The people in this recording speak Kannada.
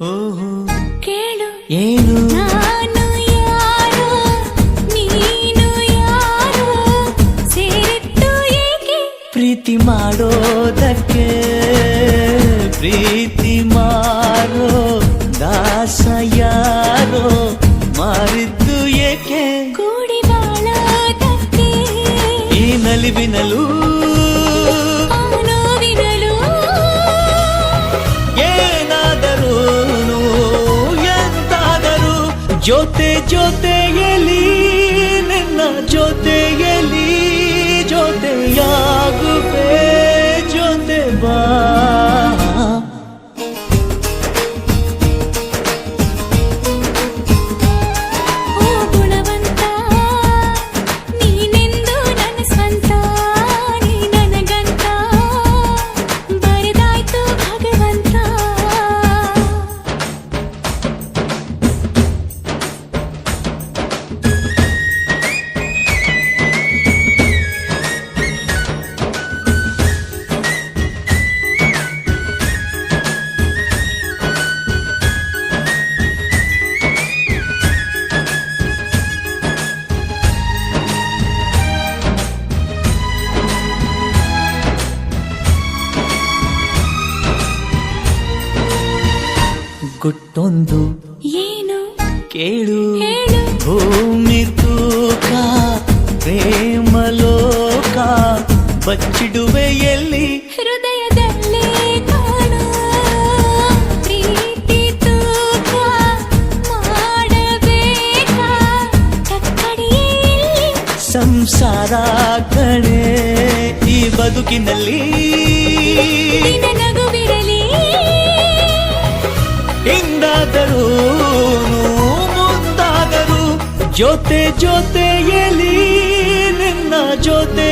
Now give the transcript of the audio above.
ಓಹೋ ಕೇಳು ಏನು ನಾನು ಯಾರೋ ನೀನು ಯಾರೋ ಸೇರಿತ್ತು ಏಕೆ ಪ್ರೀತಿ ಮಾಡೋದಕ್ಕೆ ಪ್ರೀತಿ ಮಾರೋ ದಾಸ ಯಾರೋ ಮಾರಿದ್ದು ಏಕೆ ಕೂಡಿ ಬಾಳೋದಕ್ಕೆ ಈ ನಲಿವಿನಲು ಆ ನೋವಿನಲು ಏನಾದರೂನು ಎಂತಾದರೂ ಜೊತೆ ಜೊತೆಯಲಿ ನಿನ್ನ ಜೊತೆಯಲಿ ಜೊತೆಯಾಗುವೆ ಜೊತೆ ಬಾ ಓ ಗುಣವಂತ ನೀನೆಂದು ನನ್ನ ಸ್ವಂತ ನೀ ನನಗಂತ ಬರೆದಾಯ್ತು ಭಗವಂತ ಗುಟ್ಟೊಂದು ಏನು ಕೇಳು ಹೇಳು ಭೂಮಿ ತೂಕ ಪ್ರೇಮ ಲೋಕ ಬಚ್ಚಿಡುವೆ ಎಲ್ಲಿ ಹೃದಯದಲ್ಲೇ ಕಾಣೋ ಪ್ರೀತಿ ತೂಕ ಮಾಡಬೇಕಾ ಕಕ್ಕಡಿಯಲ್ಲಿ ಸಂಸಾರ ಕಣೆ ಈ ಬದುಕಿನಲ್ಲಿ ನಿನ್ನ ನಗುವಿರಲಿ ಹಿಂದಾದರೂ ಮುಂದಾದರೂ ಜೊತೆ ಜೊತೆಯಲಿ ನಿನ್ನ ಜೊತೆ